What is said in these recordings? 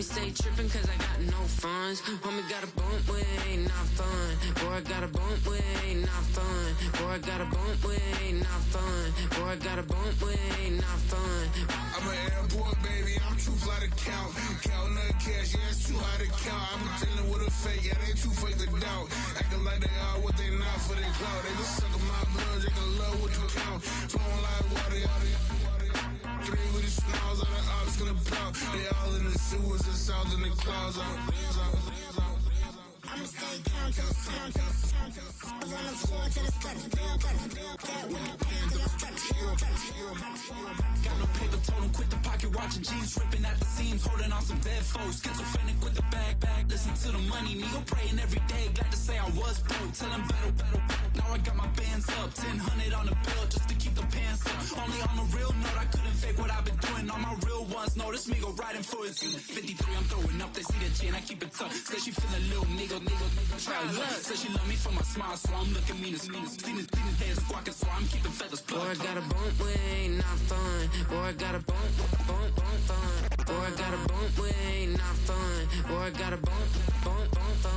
Homie stay tripping cause I got no funds. Homie got a bump with ain't not fun. Boy, I got a bump with ain't not fun. Boy, I got a bump with ain't not fun. Boy, I got a bump with ain't not fun. I'm an airport baby, I'm too fly to count. Counting the cash, yeah, it's too high to count. I'm dealing with a fake, yeah, they too fake to doubt. Acting like they are what they not for their clout. They just sucking my blood, they can love what you count. Flowing like water, three with the smiles on the ops gonna plow. They all in the sewers, the south in the clouds. I'ma stay down till the sound, till the sound, till the sound. On the floor till the stretch, get with the pan till the stretch. Got no paper, told him quit the pocket watching jeans, ripping at the seams, holding on some dead foes. Schizophrenic with the bag, listen to the money, nigga praying every day. Glad to say I was broke, tell him battle. Now I got my bands up, 1000 on the bill just to keep the pants up. Only on the real note, I couldn't fake what I've been doing. All my real ones know this nigga riding for his unit. 53, I'm throwing up, they see the chain, I keep it tough. Say she feeling little nigga, try look. Say she love me for my smile, so I'm looking mean as mean. Seen his hands squawking, so I'm keeping feathers plucked. Boy, I got a bump with ain't not fun. Boy, I got a bump fun. Boy, I got a bump with ain't not fun. Boy, I got a bump fun.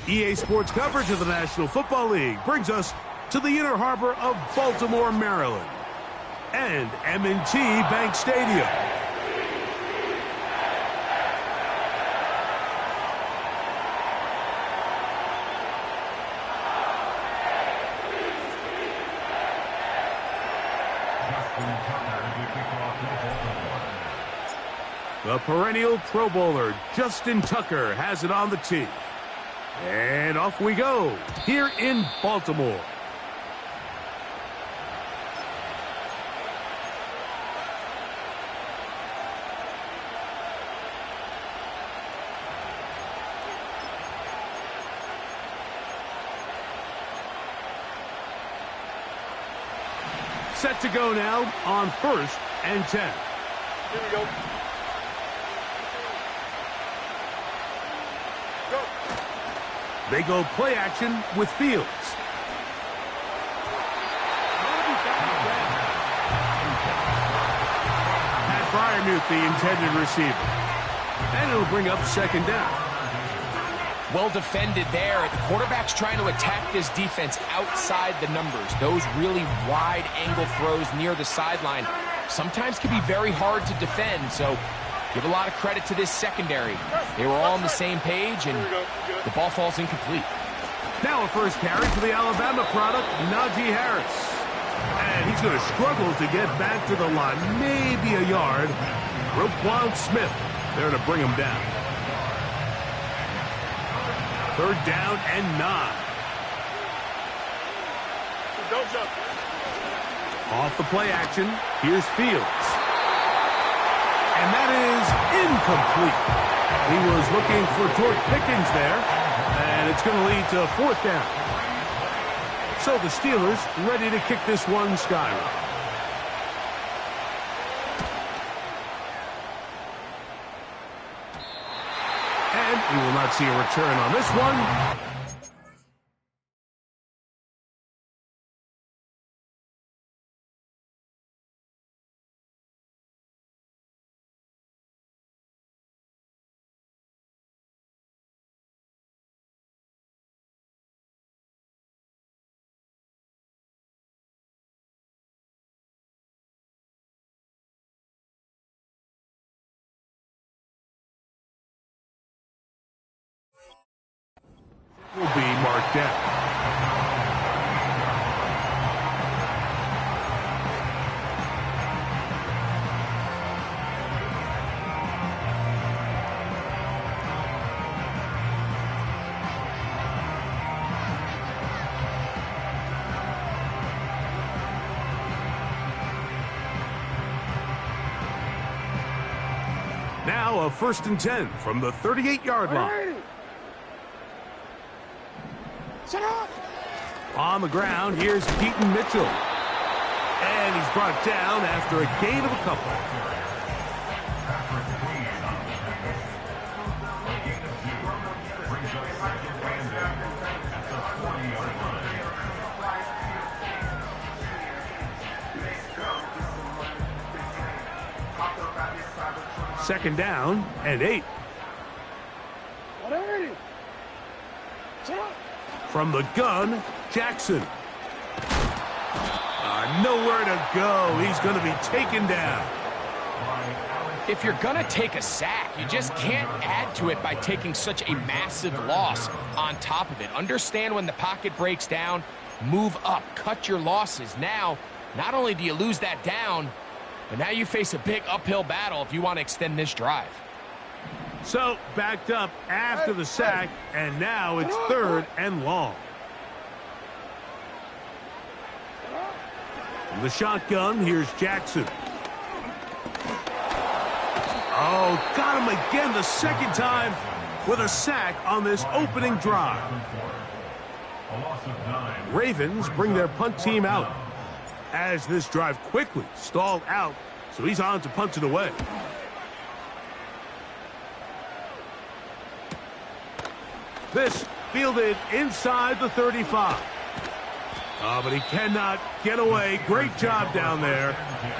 EA Sports coverage of the National Football League brings us to the inner harbor of Baltimore, Maryland, and M&T Bank Stadium. The perennial Pro Bowler, Justin Tucker, has it on the tee. And off we go, here in Baltimore. Set to go now on 1st and 10. Here we go. They go play action with Fields. Pat Fryermuth, the intended receiver. And it'll bring up 2nd down. Well defended there. The quarterback's trying to attack this defense outside the numbers. Those really wide angle throws near the sideline sometimes can be very hard to defend, so give a lot of credit to this secondary. They were all on the same page, and the ball falls incomplete. Now a first carry for the Alabama product, Najee Harris. And he's going to struggle to get back to the line, maybe a yard. Roquan Smith there to bring him down. 3rd down and 9. Don't jump. Off the play action, here's Fields. And that is incomplete. He was looking for George Pickens there, and it's going to lead to 4th down. So the Steelers ready to kick this one skyward. He will not see a return on this one. Will be marked down. Now a 1st and 10 from the 38-yard line. On the ground, here's Keaton Mitchell. And he's brought down after a gain of a couple. Second down and 8. From the gun, Jackson. Nowhere to go. He's going to be taken down. If you're going to take a sack, you just can't add to it by taking such a massive loss on top of it. Understand when the pocket breaks down, move up, cut your losses. Now, not only do you lose that down, but now you face a big uphill battle if you want to extend this drive. So, backed up after the sack, and now it's 3rd and long. From the shotgun, here's Jackson. Oh, got him again the second time with a sack on this opening drive. Ravens bring their punt team out as this drive quickly stalled out, so he's on to punt it away. This fielded inside the 35. But he cannot get away. Great job down there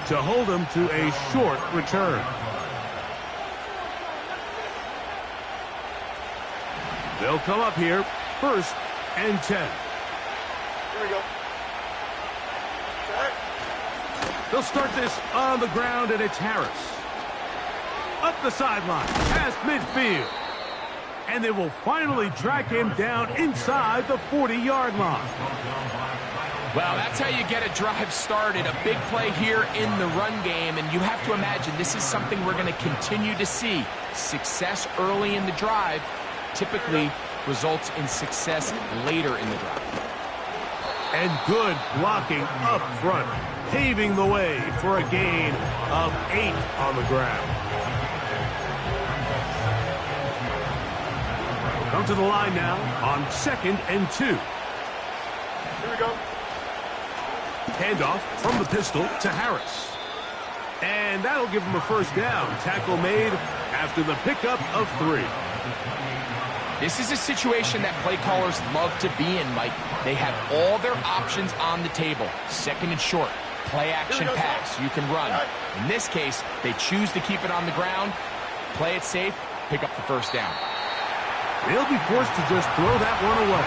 to hold him to a short return. They'll come up here, 1st and 10. Here we go. They'll start this on the ground, and it's Harris. Up the sideline, past midfield. And they will finally track him down inside the 40-yard line. Well, that's how you get a drive started. A big play here in the run game, and you have to imagine this is something we're going to continue to see. Success early in the drive typically results in success later in the drive. And good blocking up front, paving the way for a gain of 8 on the ground. Come to the line now on 2nd and 2. Here we go. Handoff from the pistol to Harris. And that'll give him a 1st down. Tackle made after the pickup of 3. This is a situation that play callers love to be in, Mike. They have all their options on the table. 2nd and short, play action pass, you can run. In this case, they choose to keep it on the ground, play it safe, pick up the 1st down. They'll be forced to just throw that one away.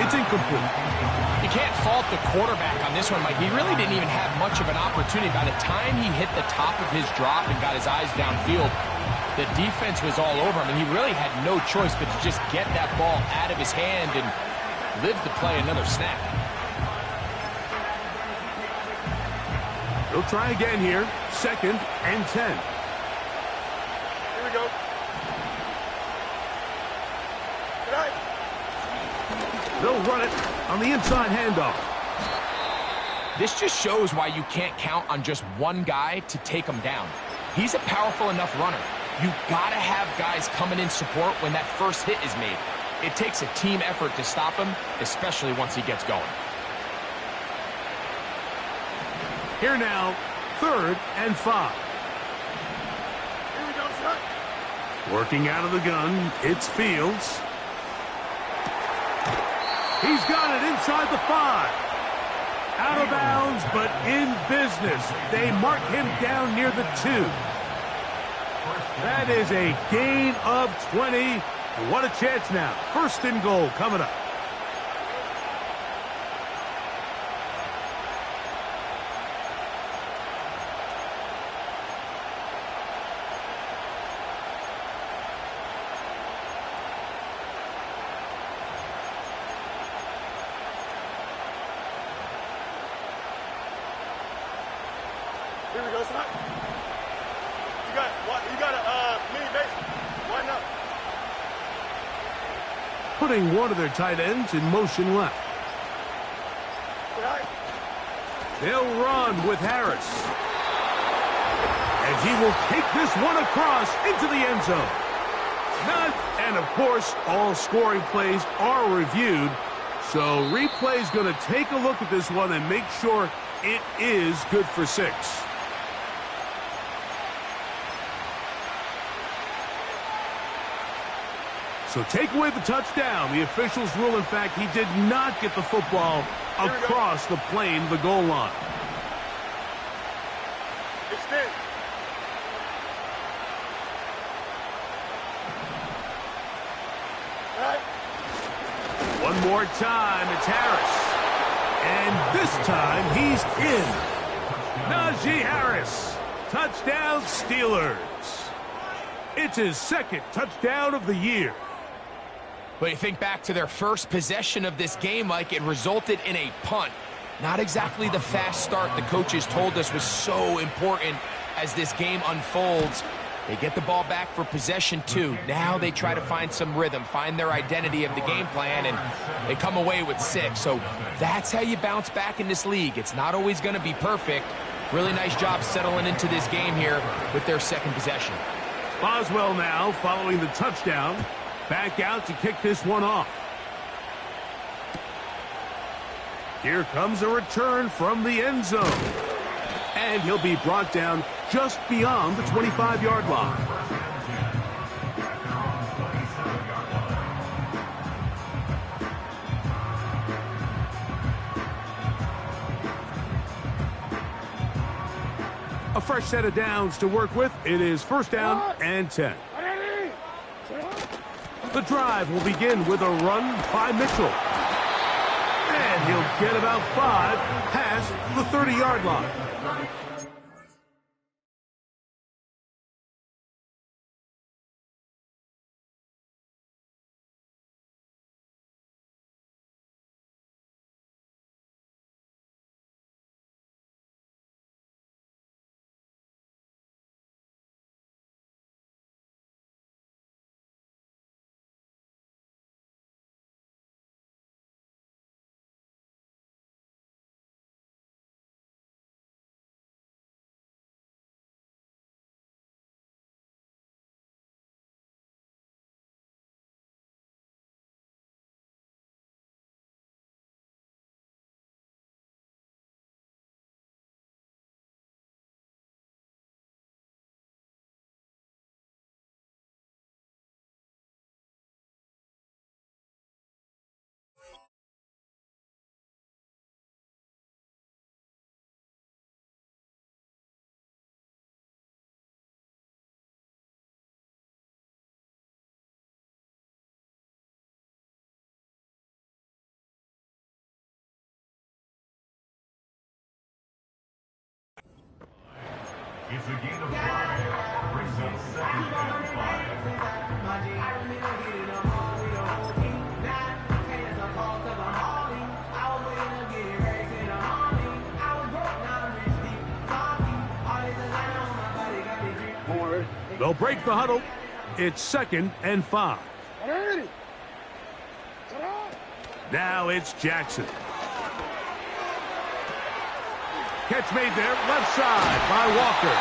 It's incomplete. You can't fault the quarterback on this one, Mike. He really didn't even have much of an opportunity. By the time he hit the top of his drop and got his eyes downfield, the defense was all over him, and he really had no choice but to just get that ball out of his hand and live to play another snap. They'll try again here. 2nd and 10. Here we go. They'll run it on the inside handoff. This just shows why you can't count on just one guy to take him down. He's a powerful enough runner. You gotta have guys coming in support when that first hit is made. It takes a team effort to stop him, especially once he gets going. Here now, 3rd and 5. Here we go, son. Working out of the gun, it's Fields. He's got it inside the 5. Out of bounds, but in business. They mark him down near the 2. That is a gain of 20. What a chance now. First and goal coming up. Here we go, son. You got a mini base. Why not? Putting one of their tight ends in motion left. Right. They'll run with Harris. And he will take this one across into the end zone. And, of course, all scoring plays are reviewed. So replay's going to take a look at this one and make sure it is good for 6. So take away the touchdown. The officials rule, in fact, he did not get the football across the plane, the goal line. Extend. Right. One more time, it's Harris. And this time, he's in. Najee Harris. Touchdown, Steelers. It's his second touchdown of the year. But you think back to their first possession of this game, Mike, it resulted in a punt. Not exactly the fast start the coaches told us was so important as this game unfolds. They get the ball back for possession 2. Now they try to find some rhythm, find their identity of the game plan, and they come away with 6. So that's how you bounce back in this league. It's not always going to be perfect. Really nice job settling into this game here with their second possession. Boswell now following the touchdown. Back out to kick this one off. Here comes a return from the end zone. And he'll be brought down just beyond the 25-yard line. A fresh set of downs to work with. It is first down and 10. The drive will begin with a run by Mitchell. And he'll get about 5 past the 30-yard line. It's a gain of 5. Brings up 2nd and 5. They'll break the huddle. It's 2nd and 5. Now it's Jackson. Catch made there, left side by Walker.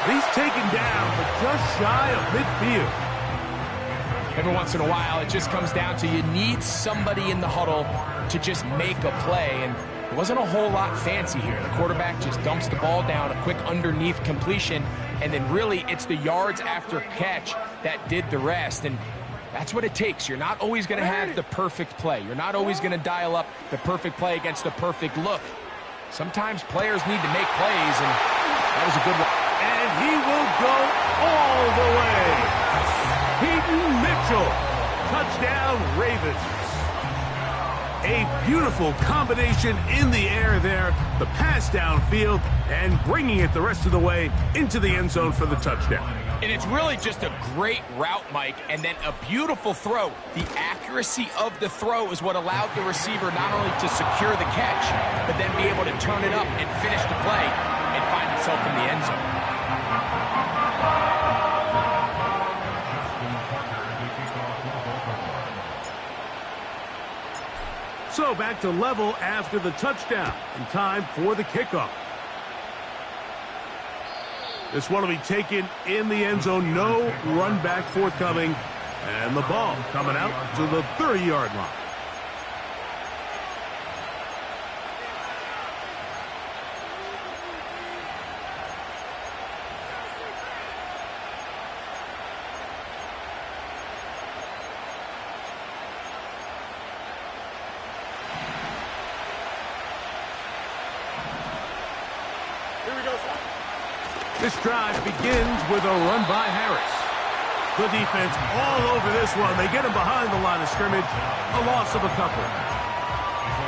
He's taken down, but just shy of midfield. Every once in a while, it just comes down to you need somebody in the huddle to just make a play, and it wasn't a whole lot fancy here. The quarterback just dumps the ball down, a quick underneath completion, and then really it's the yards after catch that did the rest. And that's what it takes. You're not always going to have the perfect play. You're not always going to dial up the perfect play against the perfect look. Sometimes players need to make plays, and that was a good one. And he will go all the way. Peyton Mitchell, touchdown Ravens. A beautiful combination in the air there, the pass downfield, and bringing it the rest of the way into the end zone for the touchdown. And it's really just a great route, Mike, and then a beautiful throw. The accuracy of the throw is what allowed the receiver not only to secure the catch, but then be able to turn it up and finish the play and find himself in the end zone. So back to level after the touchdown, and time for the kickoff. This one will be taken in the end zone, no run back forthcoming, and the ball coming out to the 30-yard line. This drive begins with a run by Harris. The defense all over this one. They get him behind the line of scrimmage. A loss of a couple.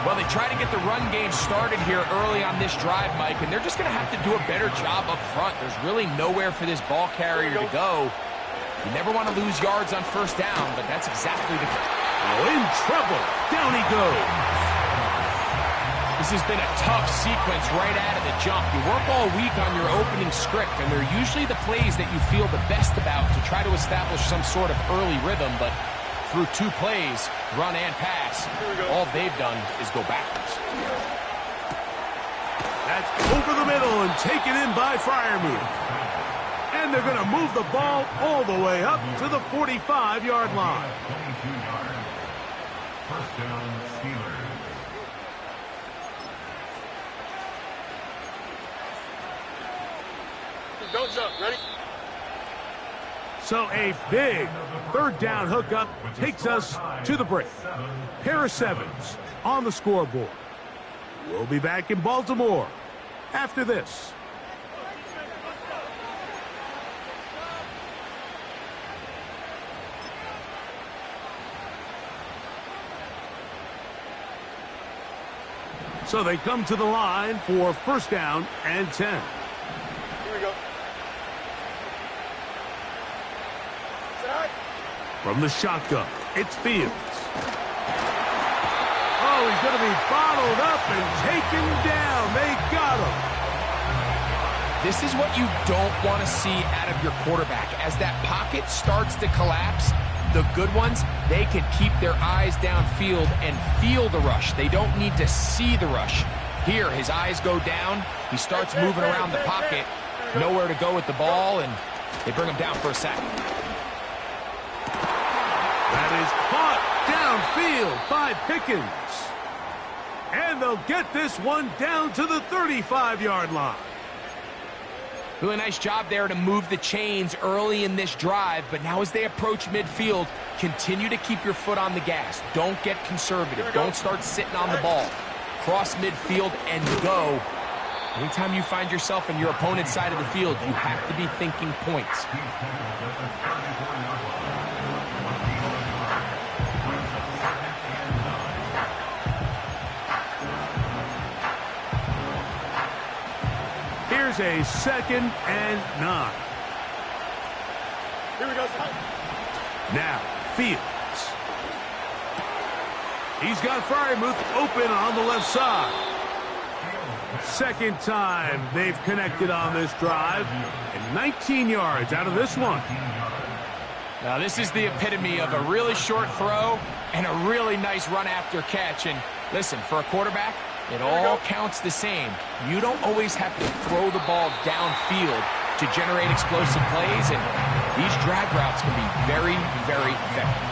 Well, they try to get the run game started here early on this drive, Mike, and they're just going to have to do a better job up front. There's really nowhere for this ball carrier to go. You never want to lose yards on first down, but that's exactly the case. Oh, in trouble. Down he goes. This has been a tough sequence right out of the jump. You work all week on your opening script, and they're usually the plays that you feel the best about to try to establish some sort of early rhythm, but through two plays, run and pass, all they've done is go backwards. That's over the middle and taken in by Freiermuth. And they're going to move the ball all the way up to the 45-yard line. 22 yards. First down, Steelers. Don't jump. Ready? So a big third down hookup takes us to the break. Pair of sevens on the scoreboard. We'll be back in Baltimore after this. So they come to the line for first down and 10. Here we go. Side. From the shotgun, it's Fields. Oh, he's going to be bottled up and taken down. They got him. This is what you don't want to see out of your quarterback. As that pocket starts to collapse, the good ones, they can keep their eyes downfield and feel the rush. They don't need to see the rush. Here, his eyes go down. He starts moving around the pocket. Nowhere to go with the ball, and they bring him down for a sack. That is caught downfield by Pickens. And they'll get this one down to the 35-yard line. Really nice job there to move the chains early in this drive, but now as they approach midfield, continue to keep your foot on the gas. Don't get conservative. Don't start sitting on the ball. Cross midfield and go. Anytime you find yourself on your opponent's side of the field, you have to be thinking points. Here's a 2nd and 9. Here we go, side. Now, Fields. He's got Freiermuth open on the left side. Second time they've connected on this drive, and 19 yards out of this one. Now, this is the epitome of a really short throw and a really nice run after catch. And listen, for a quarterback, it all counts the same. You don't always have to throw the ball downfield to generate explosive plays, and these drag routes can be very, very effective.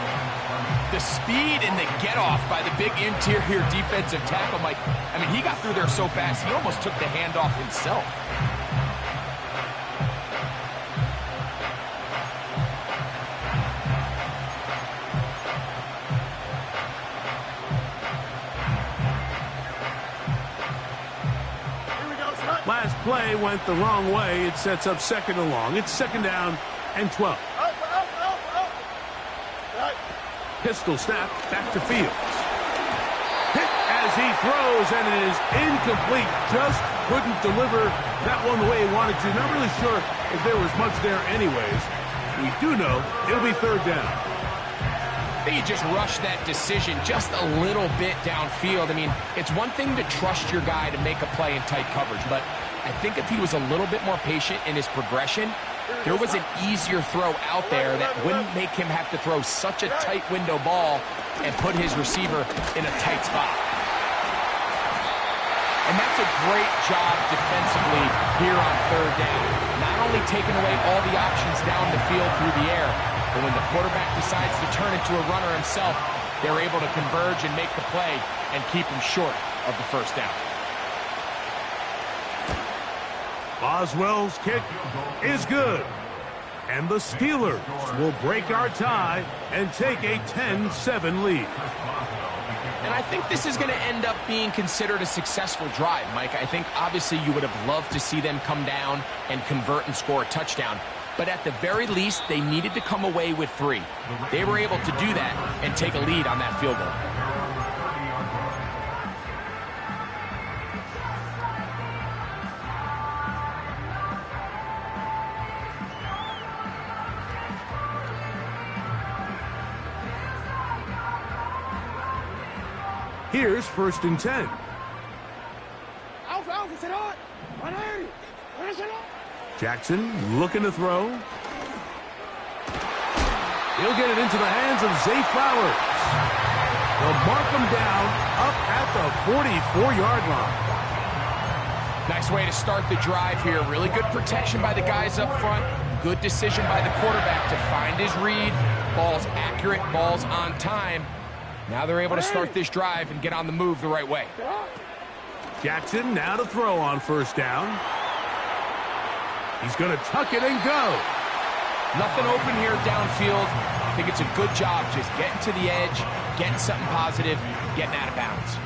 The speed and the get-off by the big interior defensive tackle, Mike, I mean, he got through there so fast, he almost took the handoff himself. play went the wrong way. It sets up second and long. It's second down and 12. Pistol snap back to Fields. Hit as he throws, and it is incomplete. Just couldn't deliver that one the way he wanted to. Not really sure if there was much there anyways. We do know it'll be third down. I think you just rushed that decision just a little bit downfield. I mean, it's one thing to trust your guy to make a play in tight coverage, but I think if he was a little bit more patient in his progression, there was an easier throw out there that wouldn't make him have to throw such a tight window ball and put his receiver in a tight spot. And that's a great job defensively here on third down. Not only taking away all the options down the field through the air, but when the quarterback decides to turn into a runner himself, they're able to converge and make the play and keep him short of the first down. Boswell's kick is good. And the Steelers will break our tie and take a 10-7 lead. And I think this is going to end up being considered a successful drive, Mike. I think obviously you would have loved to see them come down and convert and score a touchdown. But at the very least, they needed to come away with 3. They were able to do that and take a lead on that field goal. Here's first and 10. Jackson looking to throw. He'll get it into the hands of Zay Flowers. They'll mark him down up at the 44-yard line. Nice way to start the drive here. Really good protection by the guys up front. Good decision by the quarterback to find his read. Ball's accurate, ball's on time. Now they're able to start this drive and get on the move the right way. Jackson now to throw on first down. He's going to tuck it and go. Nothing open here downfield. I think it's a good job just getting to the edge, getting something positive, getting out of bounds.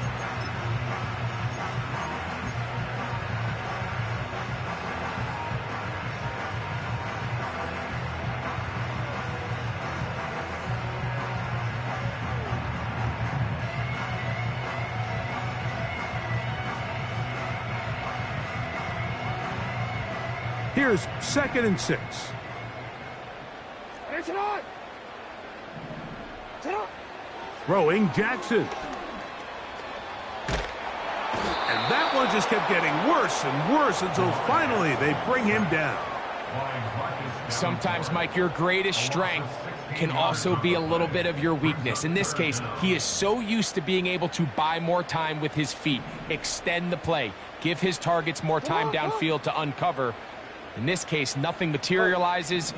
Here's second and 6. Throwing Jackson. And that one just kept getting worse and worse until finally they bring him down. Sometimes, Mike, your greatest strength can also be a little bit of your weakness. In this case, he is so used to being able to buy more time with his feet, extend the play, give his targets more time downfield to uncover. In this case, nothing materializes,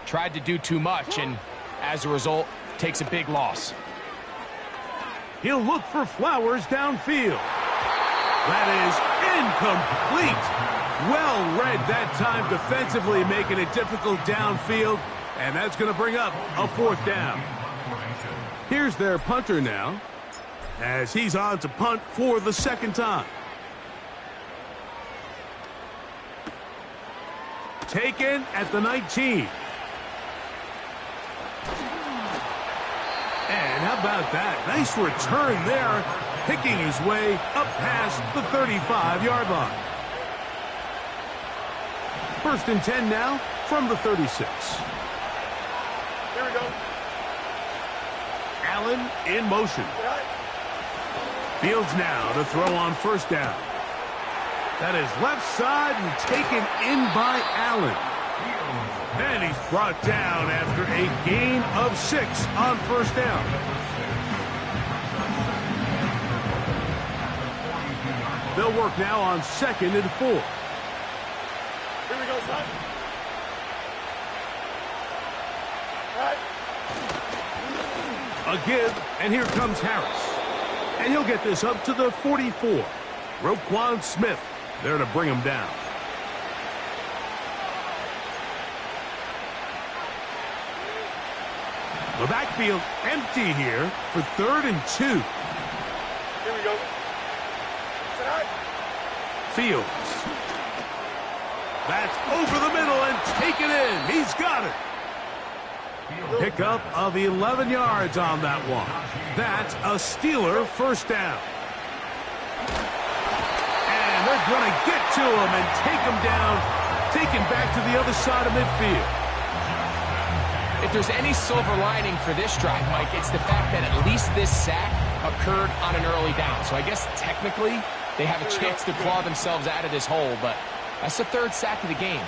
tried to do too much, and as a result, takes a big loss. He'll look for Flowers downfield. That is incomplete. Well read that time defensively, making it difficult downfield, and that's going to bring up a fourth down. Here's their punter now, as he's on to punt for the second time. Taken at the 19. And how about that? Nice return there, picking his way up past the 35-yard line. First and 10 now from the 36. Here we go. Allen in motion. Fields now to throw on first down. That is left side and taken in by Allen. And he's brought down after a gain of 6 on first down. They'll work now on second and 4. Here we go, son. All right. A give, and here comes Harris. And he'll get this up to the 44. Roquan Smith there to bring him down. The backfield empty here for 3rd and 2. Here we go. Fields. That's over the middle and taken in. He's got it. Pickup of 11 yards on that one. That's a Steeler first down. And they're going to get to him and take him down, take him back to the other side of midfield. If there's any silver lining for this drive, Mike, it's the fact that at least this sack occurred on an early down. So I guess technically they have a chance to claw themselves out of this hole, but that's the third sack of the game.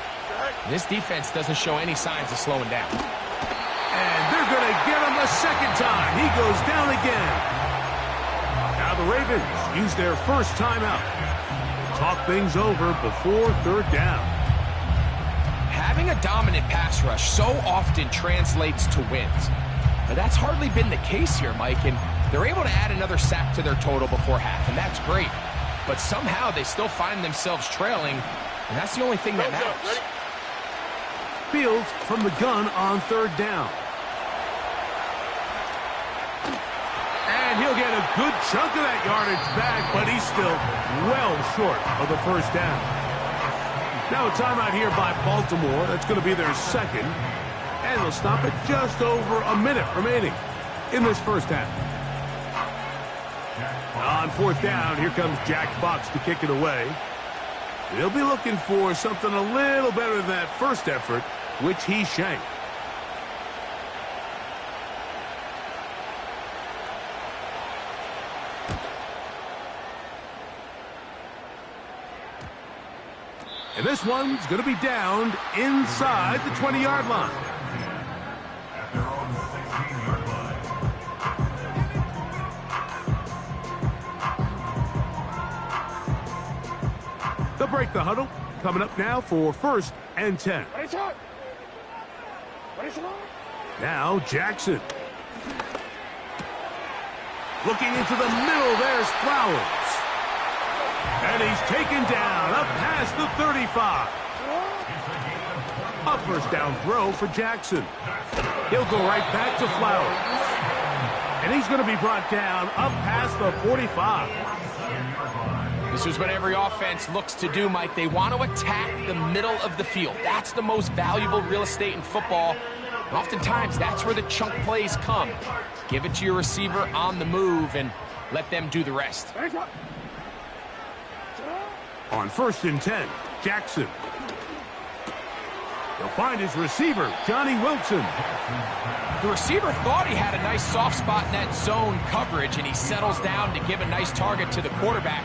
This defense doesn't show any signs of slowing down. And they're going to get him a second time. He goes down again. Now the Ravens use their first timeout. Talk things over before third down. Having a dominant pass rush so often translates to wins. But that's hardly been the case here, Mike, and they're able to add another sack to their total before half, and that's great. But somehow they still find themselves trailing, and that's the only thing that matters. Fields from the gun on third down. And he'll get a good chunk of that yardage back, but he's still well short of the first down. Now a timeout here by Baltimore. That's going to be their second. And they'll stop it just over a minute remaining in this first half. On fourth down, here comes Jack Fox to kick it away. He'll be looking for something a little better than that first effort, which he shanked. And this one's going to be downed inside the 20-yard line. At their own 16-yard line. They'll break the huddle. Coming up now for first and 10. Now Jackson. Looking into the middle, there's Flowers. And he's taken down up past the 35. A first down throw for Jackson. He'll go right back to Flowers. And he's going to be brought down up past the 45. This is what every offense looks to do, Mike. They want to attack the middle of the field. That's the most valuable real estate in football. And oftentimes, that's where the chunk plays come. Give it to your receiver on the move and let them do the rest. On first and 10, Jackson. He'll find his receiver, Johnny Wilson. The receiver thought he had a nice soft spot in that zone coverage, and he settles down to give a nice target to the quarterback.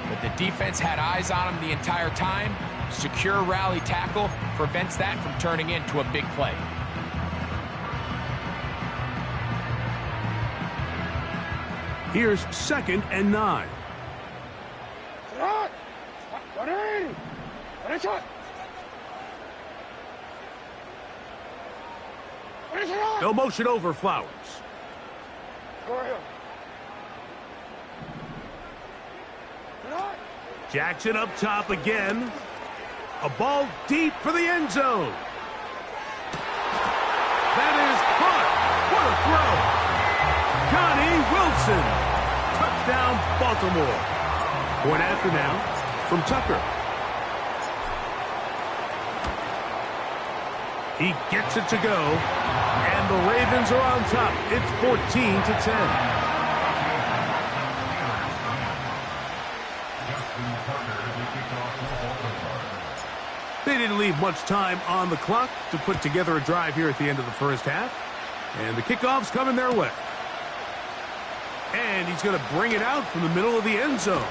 But the defense had eyes on him the entire time. Secure rally tackle prevents that from turning into a big play. Here's second and 9. They'll motion over Flowers. Jackson up top again. A ball deep for the end zone. That is caught. What a throw. Johnny Wilson. Touchdown, Baltimore. Point after now from Tucker. He gets it to go, and the Ravens are on top. It's 14-10. They didn't leave much time on the clock to put together a drive here at the end of the first half, and the kickoff's coming their way. And he's going to bring it out from the middle of the end zone.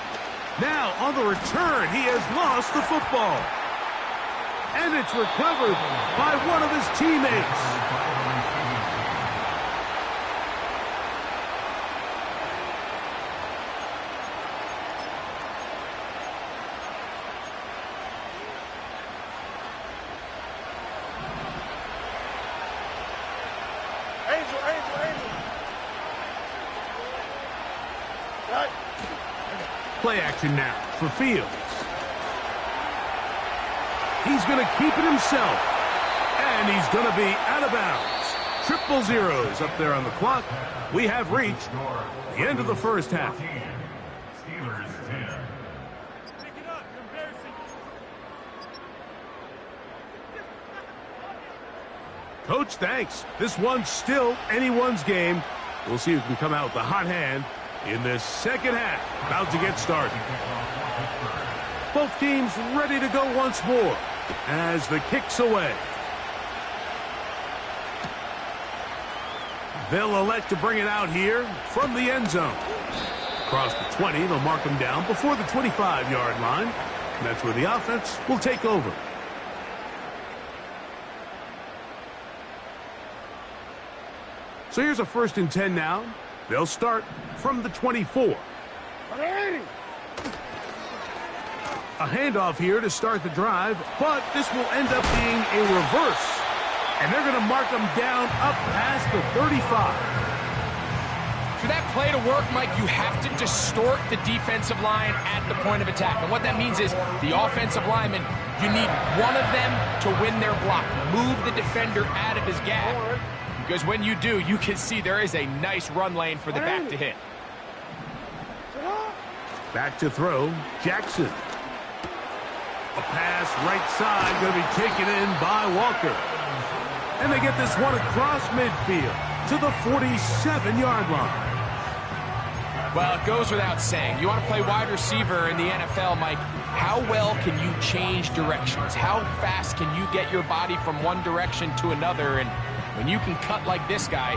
Now, on the return, he has lost the football. And it's recovered by one of his teammates. Play action now for Fields. He's going to keep it himself. And he's going to be out of bounds. Triple zeros up there on the clock. We have reached the end of the first half. Steelers 10. Coach, thanks. This one's still anyone's game. We'll see who can come out with the hot hand in this second half. About to get started. Both teams ready to go once more as the kick's away. They'll elect to bring it out here from the end zone. Across the 20, they'll mark them down before the 25-yard line. And that's where the offense will take over. So here's a 1st and 10 now. They'll start from the 24. A handoff here to start the drive, but this will end up being a reverse. And they're going to mark them down up past the 35. For that play to work, Mike, you have to distort the defensive line at the point of attack. And what that means is the offensive lineman, you need one of them to win their block. Move the defender out of his gap. Because when you do, you can see there is a nice run lane for the back to hit. Back to throw, Jackson. A pass right side going to be taken in by Walker. And they get this one across midfield to the 47-yard line. Well, it goes without saying. You want to play wide receiver in the NFL, Mike, how well can you change directions? How fast can you get your body from one direction to another? And when you can cut like this guy,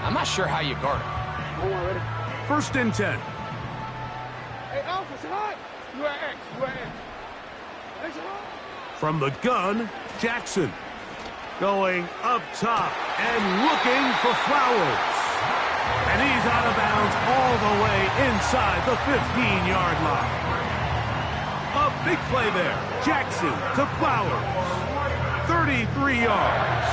I'm not sure how you guard him. 1st and 10. Hey, Alpha, say hi. You are X. You are X. Hey, say hi. From the gun, Jackson. Going up top and looking for Flowers. And he's out of bounds all the way inside the 15-yard line. A big play there. Jackson to Flowers. 33 yards.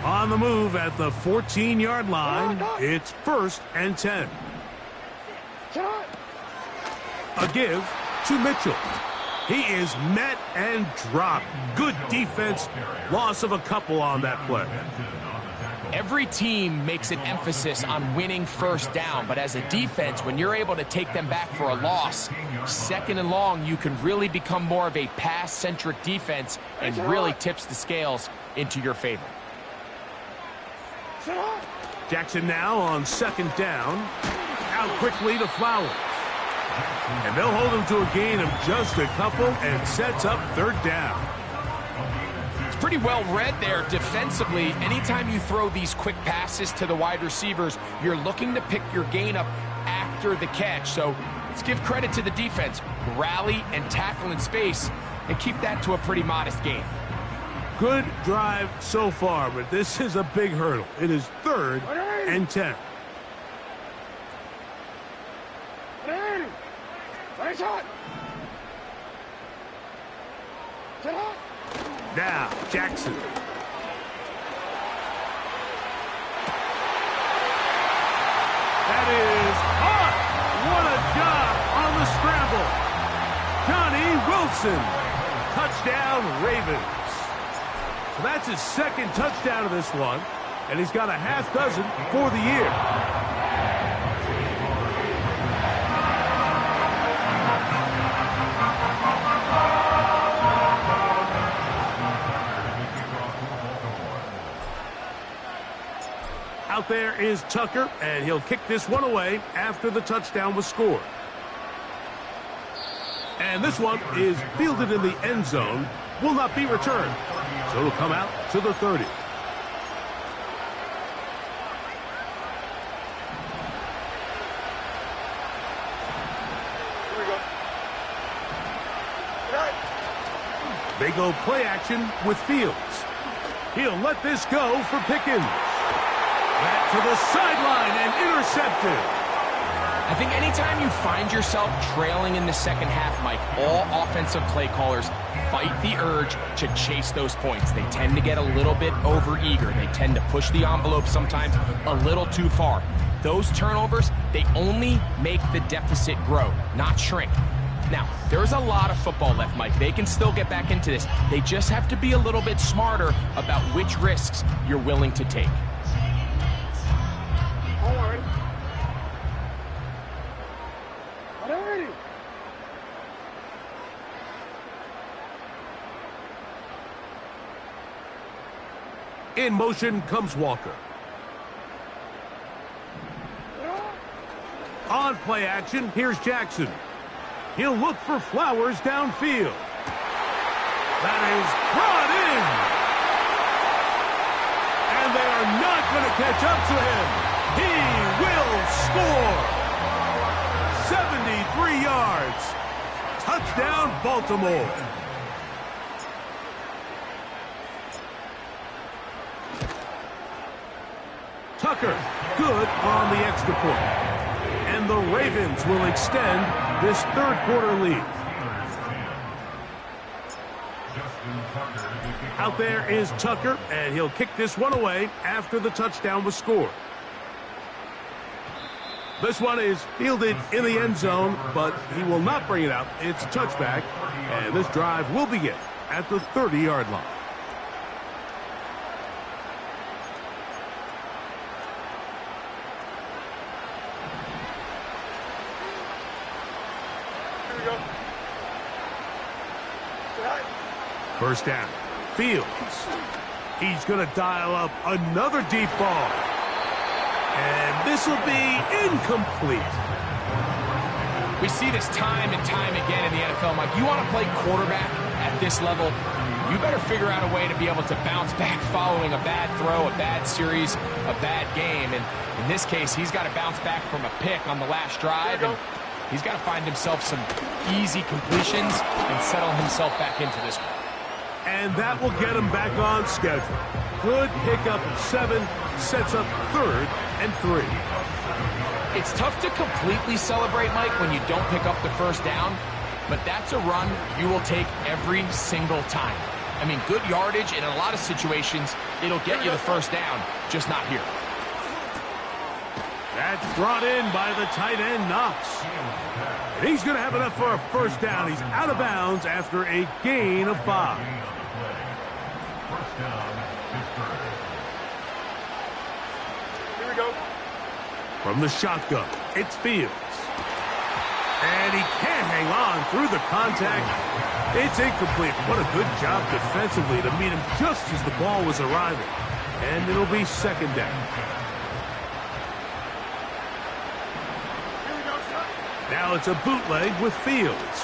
On the move at the 14-yard line, it's 1st and 10. A give to Mitchell. He is met and dropped. Good defense. Loss of a couple on that play. Every team makes an emphasis on winning 1st down, but as a defense, when you're able to take them back for a loss, 2nd and long, you can really become more of a pass-centric defense and really tips the scales into your favor. Jackson now on 2nd down. Out quickly to Flowers. And they'll hold him to a gain of just a couple and sets up 3rd down. It's pretty well read there defensively. Anytime you throw these quick passes to the wide receivers, you're looking to pick your gain up after the catch. So let's give credit to the defense. Rally and tackle in space and keep that to a pretty modest gain. Good drive so far, but this is a big hurdle. It is 3rd and 10. Now, Jackson. That is hot. What a job on the scramble. Johnny Wilson. Touchdown, Ravens. So that's his 2nd touchdown of this one, and he's got a half dozen for the year. Out there is Tucker, and he'll kick this one away after the touchdown was scored. And this one is fielded in the end zone, will not be returned. So it'll come out to the 30. They go play action with Fields. He'll let this go for Pickens. Back to the sideline and intercepted. I think anytime you find yourself trailing in the 2nd half, Mike, all offensive play callers fight the urge to chase those points. They tend to get a little bit overeager. They tend to push the envelope sometimes a little too far. Those turnovers, they only make the deficit grow, not shrink. Now, there's a lot of football left, Mike. They can still get back into this. They just have to be a little bit smarter about which risks you're willing to take. In motion comes Walker. On play action, here's Jackson. He'll look for Flowers downfield. That is brought in. And they are not going to catch up to him. He will score. 73 yards. Touchdown, Baltimore. Tucker, good on the extra point. And the Ravens will extend this third quarter lead. Out there is Tucker, and he'll kick this one away after the touchdown was scored. This one is fielded in the end zone, but he will not bring it out. It's touchback, and this drive will begin at the 30-yard line. First down. Fields. He's going to dial up another deep ball. And this will be incomplete. We see this time and time again in the NFL, Mike. You want to play quarterback at this level, you better figure out a way to be able to bounce back following a bad throw, a bad series, a bad game. And in this case, he's got to bounce back from a pick on the last drive. And he's got to find himself some easy completions and settle himself back into this one. And that will get him back on schedule. Good pickup of 7, sets up 3rd and 3. It's tough to completely celebrate, Mike, when you don't pick up the first down, but that's a run you will take every single time. I mean, good yardage, and in a lot of situations, it'll get you the first down, just not here. That's brought in by the tight end, Knox. And he's going to have enough for a first down. He's out of bounds after a gain of 5. Here we go. From the shotgun, it's Fields. And he can't hang on through the contact. It's incomplete. What a good job defensively to meet him just as the ball was arriving. And it'll be second down. Now it's a bootleg with Fields.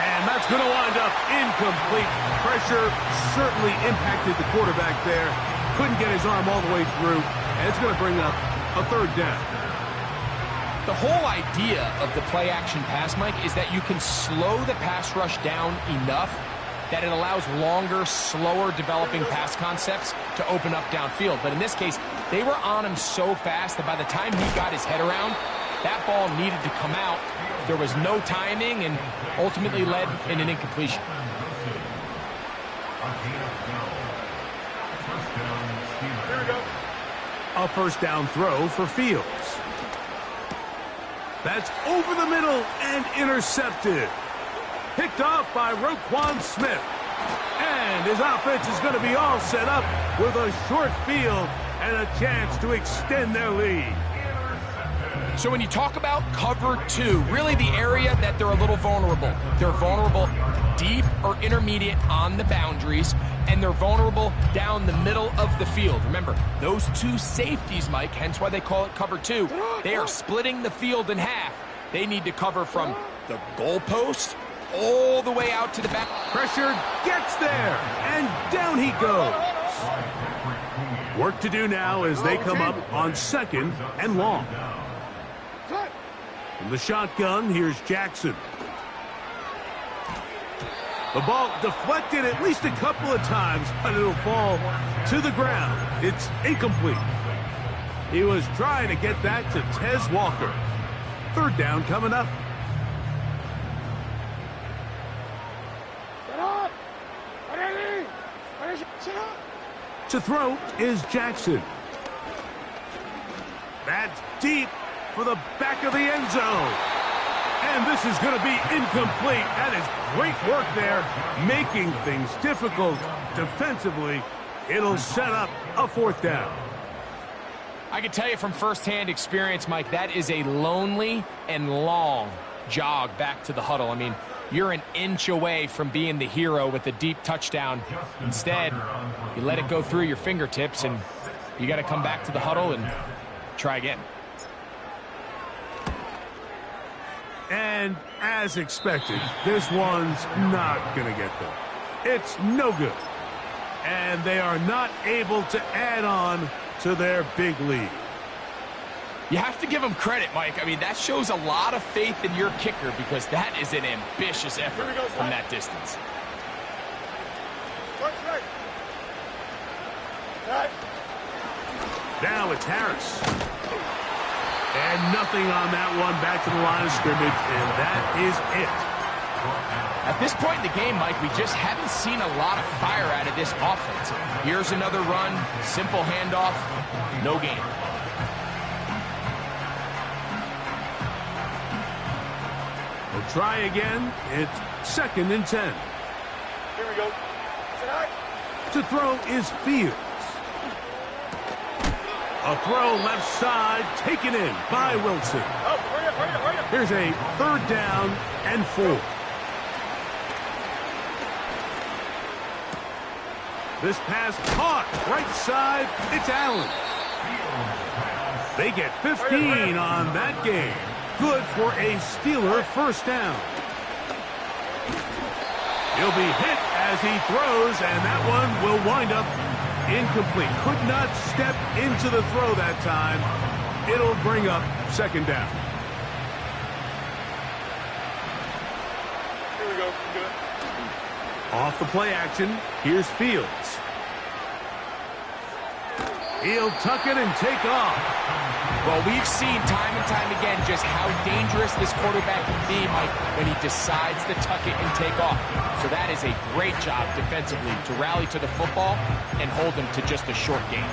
And that's going to wind up incomplete. Pressure certainly impacted the quarterback there. Couldn't get his arm all the way through. And it's going to bring up a third down. The whole idea of the play-action pass, Mike, is that you can slow the pass rush down enough that it allows longer, slower developing pass concepts to open up downfield. But in this case, they were on him so fast that by the time he got his head around, that ball needed to come out. There was no timing and ultimately led in an incompletion. A first down throw for Fields. That's over the middle and intercepted. Picked off by Roquan Smith. And his offense is going to be all set up with a short field and a chance to extend their lead. So when you talk about cover 2, really the area that they're a little vulnerable. They're vulnerable deep or intermediate on the boundaries, and they're vulnerable down the middle of the field. Remember, those two safeties, Mike, hence why they call it cover 2, they are splitting the field in half. They need to cover from the goalpost all the way out to the back. Pressure gets there, and down he goes. Work to do now as they come up on 2nd and long. From the shotgun, here's Jackson. The ball deflected at least a couple of times, but it'll fall to the ground. It's incomplete. He was trying to get that to Tez Walker. Third down coming up. To throw is Jackson. That's deep for the back of the end zone. And this is going to be incomplete. That is great work there, making things difficult defensively. It'll set up a fourth down. I can tell you from firsthand experience, Mike, that is a lonely and long jog back to the huddle. I mean, you're an inch away from being the hero with a deep touchdown. Instead, you let it go through your fingertips, and you got to come back to the huddle and try again. And as expected, this one's not going to get there. It's no good. And they are not able to add on to their big lead. You have to give them credit, Mike. I mean, that shows a lot of faith in your kicker because that is an ambitious effort from that distance. Now it's Harris. And nothing on that one, back to the line of scrimmage, and that is it. At this point in the game, Mike, we just haven't seen a lot of fire out of this offense. Here's another run, simple handoff, no gain. We'll try again. It's 2nd and 10. Here we go. To throw is Fields. A throw left side, taken in by Wilson. Oh, hurry up. Here's a 3rd down and 4. This pass caught right side. It's Allen. They get 15 on that game. Good for a Steeler 1st down. He'll be hit as he throws, and that one will wind up incomplete. Could not step into the throw that time. It'll bring up 2nd down. Here we go. Good. Off the play action, here's Fields. He'll tuck it and take off. Well, we've seen time and time again just how dangerous this quarterback can be, Mike, when he decides to tuck it and take off. So that is a great job defensively to rally to the football and hold him to just a short gain.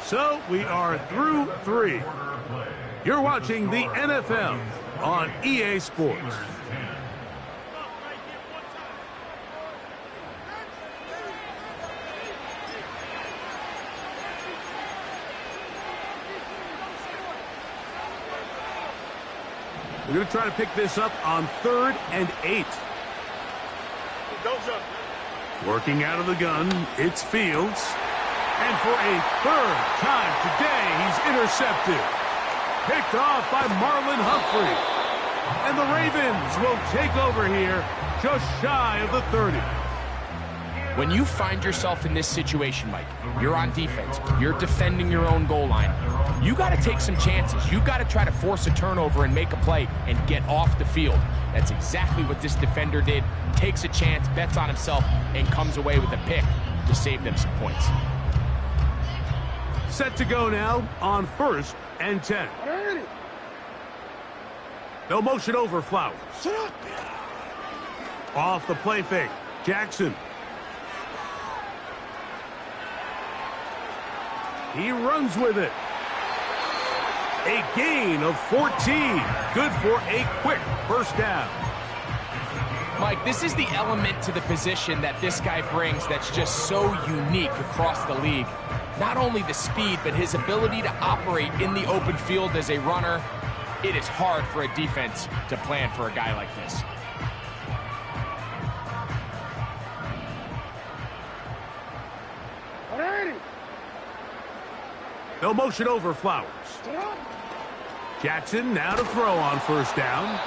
So we are through 3. You're watching the NFL on EA Sports. We're going to try to pick this up on 3rd and 8. Don't jump. Working out of the gun, it's Fields. And for a 3rd time today, he's intercepted. Picked off by Marlon Humphrey. And the Ravens will take over here just shy of the 30. When you find yourself in this situation, Mike, you're on defense, you're defending your own goal line, you got to take some chances. You got to try to force a turnover and make a play and get off the field. That's exactly what this defender did. Takes a chance, bets on himself, and comes away with a pick to save them some points. Set to go now on 1st and 10. They'll motion over Flowers. Off the play fake, Jackson. He runs with it. A gain of 14. Good for a quick 1st down. Mike, this is the element to the position that this guy brings that's just so unique across the league. Not only the speed, but his ability to operate in the open field as a runner. It is hard for a defense to plan for a guy like this. They'll motion over Flowers. Jackson now to throw on 1st down.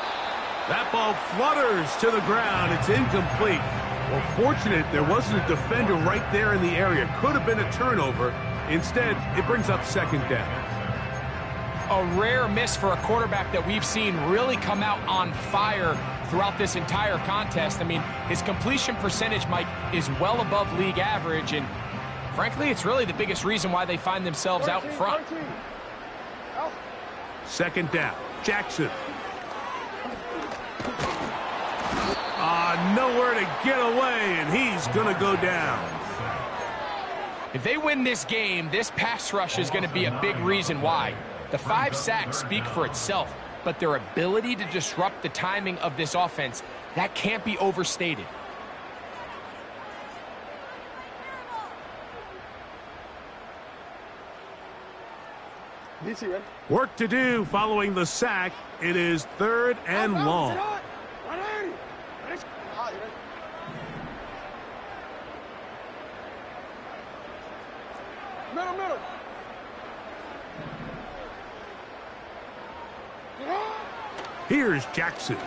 That ball flutters to the ground. It's incomplete. Well, fortunate there wasn't a defender right there in the area. Could have been a turnover. Instead, it brings up 2nd down. A rare miss for a quarterback that we've seen really come out on fire throughout this entire contest. I mean, his completion percentage, Mike, is well above league average, and frankly, it's really the biggest reason why they find themselves out in front. 2nd down, Jackson. Nowhere to get away, and he's going to go down. If they win this game, this pass rush is going to be a big reason why. The 5 sacks speak for itself, but their ability to disrupt the timing of this offense, that can't be overstated. DC, ready? Work to do following the sack. It is 3rd and long. Middle, middle. Here's Jackson.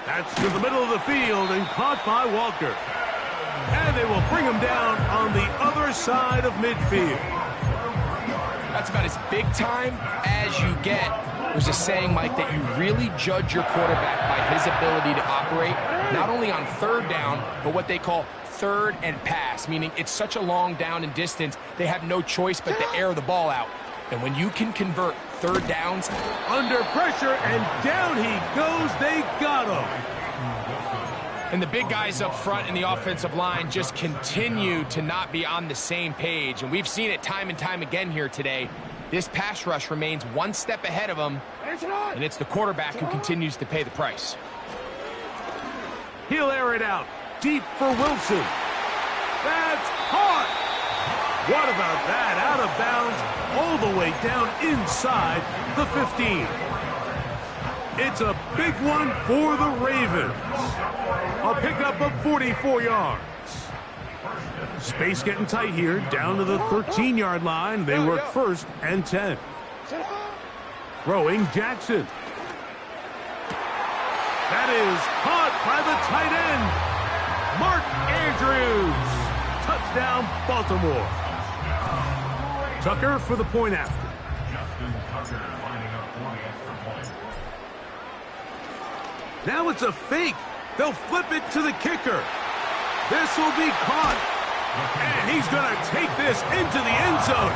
That's to the middle of the field and caught by Walker. And they will bring him down on the other side of midfield. That's about as big time as you get. There's a saying, Mike, that you really judge your quarterback by his ability to operate, not only on 3rd down, but what they call 3rd and pass, meaning it's such a long down and distance, they have no choice but to air the ball out. And when you can convert 3rd downs, under pressure, and down he goes. They got him. and the big guys up front in the offensive line just continue to not be on the same page. And we've seen it time and time again here today. This pass rush remains one step ahead of them, and it's the quarterback who continues to pay the price. He'll air it out deep for Wilson. That's hard. What about that? Out of bounds, all the way down inside the 15. It's a big one for the Ravens. A pickup of 44 yards. Space getting tight here, down to the 13-yard line. They work 1st and 10. Throwing Jackson. That is caught by the tight end, Mark Andrews. Touchdown, Baltimore. Tucker for the point after. Now it's a fake. They'll flip it to the kicker. This will be caught. And he's going to take this into the end zone.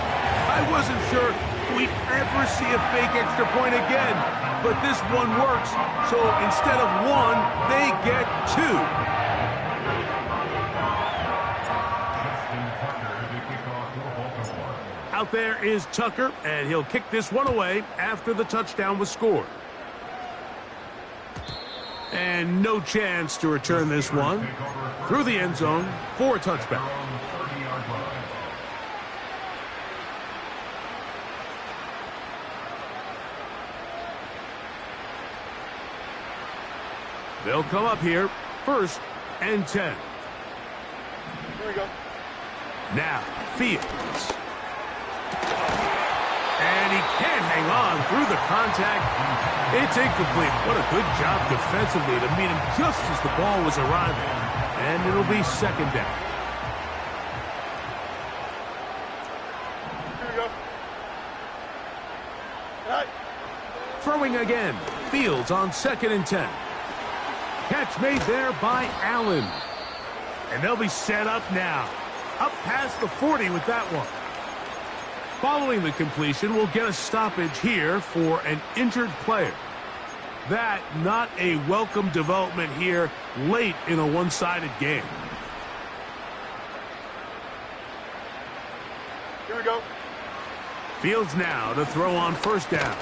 I wasn't sure we'd ever see a fake extra point again, but this one works. So instead of one, they get two. Out there is Tucker, and he'll kick this one away after the touchdown was scored. And no chance to return this one through the end zone for a touchback. They'll come up here, 1st and 10. Here we go. Now, Fields. And he can't hang on through the contact. It's incomplete. What a good job defensively to meet him just as the ball was arriving. And it'll be 2nd down. Here we go. All right. Throwing again. Fields on 2nd and 10. Catch made there by Allen. And they'll be set up now. Up past the 40 with that one. Following the completion, we'll get a stoppage here for an injured player. That not a welcome development here late in a one-sided game. Here we go. Fields now to throw on 1st down.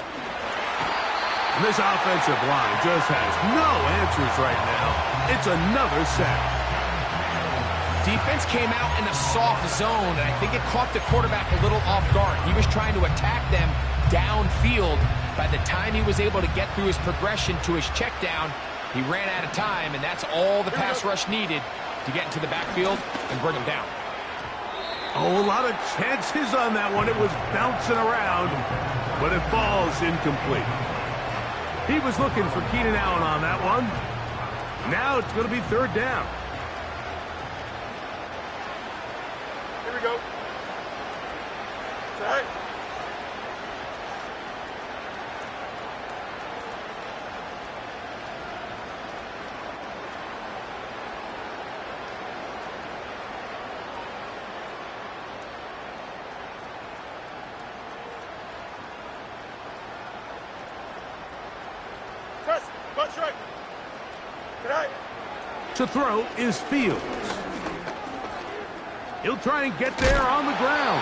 And this offensive line just has no answers right now. It's another sack. Defense came out in a soft zone, and I think it caught the quarterback a little off guard. He was trying to attack them downfield. By the time he was able to get through his progression to his check down, he ran out of time, and that's all the pass rush needed to get into the backfield and bring him down. Oh, a lot of chances on that one. It was bouncing around, but it falls incomplete. He was looking for Keenan Allen on that one. Now it's going to be 3rd down. Here we go. All right. Press. Butt strike. Good night. To throw is Fields. He'll try and get there on the ground.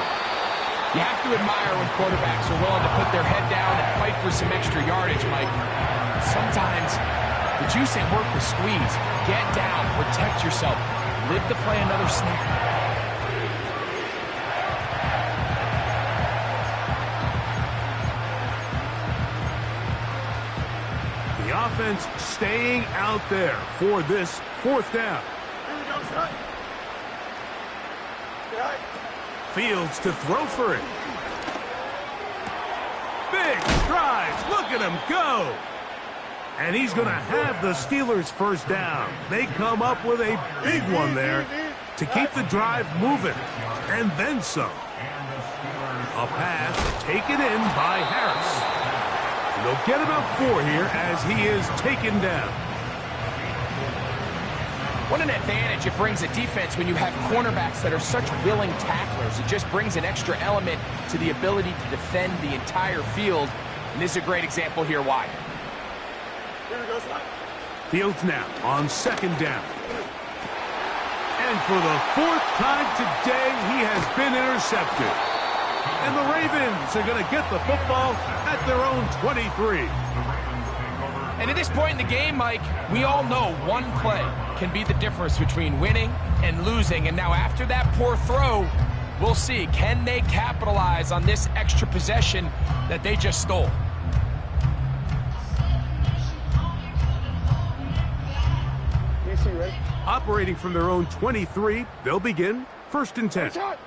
You have to admire when quarterbacks are willing to put their head down and fight for some extra yardage, Mike. Sometimes the juice ain't worth the squeeze. Get down, protect yourself, live to play another snap. offense staying out there for this fourth down. Here we go, shot. Right. Fields to throw for it. Big strides. Look at him go. And he's going to have the Steelers first down. They come up with a big one there to keep the drive moving. And then some. A pass taken in by Harris. And they'll get about 4 here as he is taken down. What an advantage it brings a defense when you have cornerbacks that are such willing tacklers. It just brings an extra element to the ability to defend the entire field. And this is a great example here why. Here we go, shot. Fields now on second down. And for the 4th time today, he has been intercepted. And the Ravens are going to get the football at their own 23. And at this point in the game, Mike, we all know one play can be the difference between winning and losing. And now after that poor throw, we'll see. Can they capitalize on this extra possession that they just stole? DC, ready? Operating from their own 23, they'll begin 1st and 10. Shot.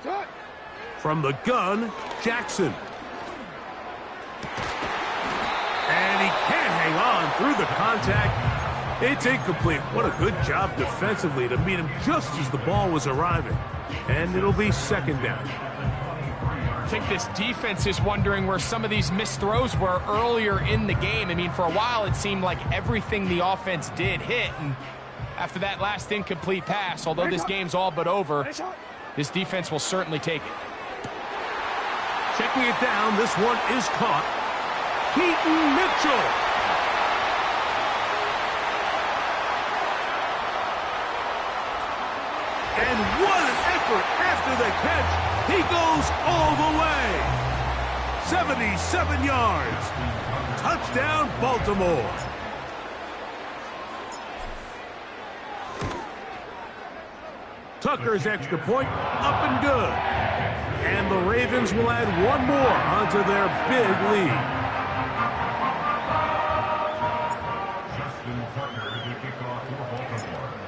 Shot. From the gun, Jackson. And he can't hang on through the contact. It's incomplete. What a good job defensively to meet him just as the ball was arriving. And it'll be 2nd down. I think this defense is wondering where some of these missed throws were earlier in the game. I mean, for a while it seemed like everything the offense did hit. And after that last incomplete pass, although this game's all but over, this defense will certainly take it. Checking it down, this one is caught. Keaton Mitchell. And what an effort after the catch. He goes all the way. 77 yards. Touchdown, Baltimore. Tucker's extra point up and good. And the Ravens will add one more onto their big lead.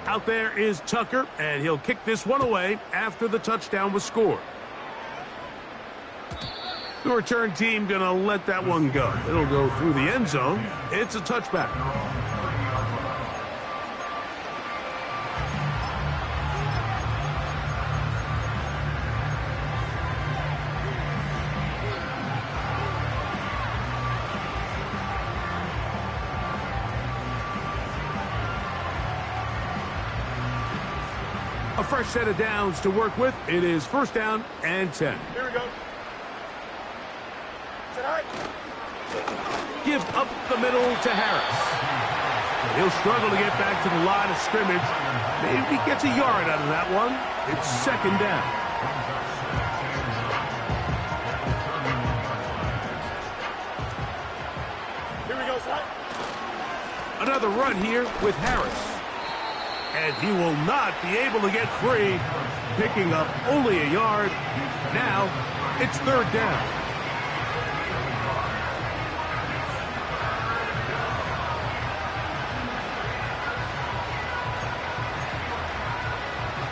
Out there is Tucker, and he'll kick this one away after the touchdown was scored. The return team going to let that one go. It'll go through the end zone. It's a touchback. A fresh set of downs to work with. It is 1st down and 10. Here we go. Tonight. Gives up the middle to Harris. He'll struggle to get back to the line of scrimmage. Maybe gets a yard out of that one. It's 2nd down. Here we go, shot. Another run here with Harris. And he will not be able to get free, picking up only a yard. Now, it's 3rd down.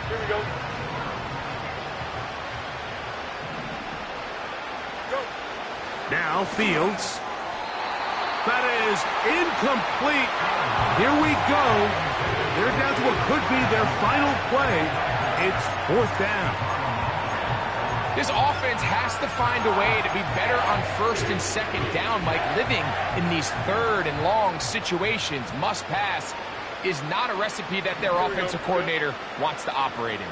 Here we go. Go. Now, Fields. That is incomplete. Here we go. They're down to what could be their final play. It's 4th down. This offense has to find a way to be better on 1st and 2nd down. Mike, living in these 3rd and long situations, must pass, is not a recipe that their offensive coordinator wants to operate in.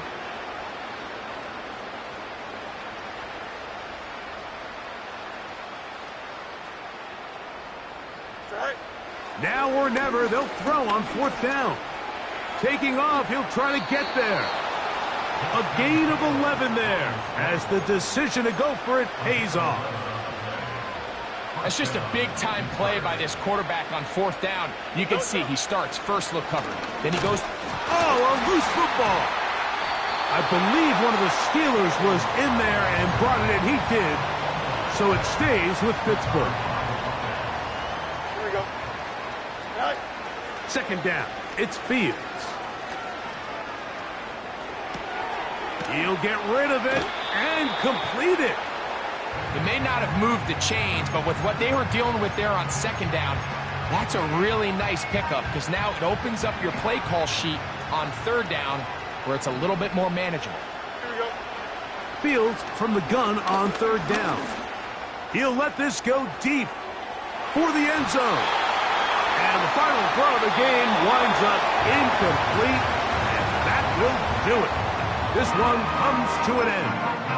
Now or never, they'll throw on 4th down. Taking off, he'll try to get there. A gain of 11 there as the decision to go for it pays off. That's just a big-time play by this quarterback on 4th down. You can see he starts first look covered. Then he goes... Oh, a loose football. I believe one of the Steelers was in there and brought it in. He did. So it stays with Pittsburgh. Here we go. All right. Second down. It's Fields. He'll get rid of it and complete it. He may not have moved the chains, but with what they were dealing with there on second down, that's a really nice pickup because now it opens up your play call sheet on third down where it's a little bit more manageable. Here we go. Fields from the gun on third down. He'll let this go deep for the end zone. And the final throw of the game winds up incomplete, and that will do it. This one comes to an end.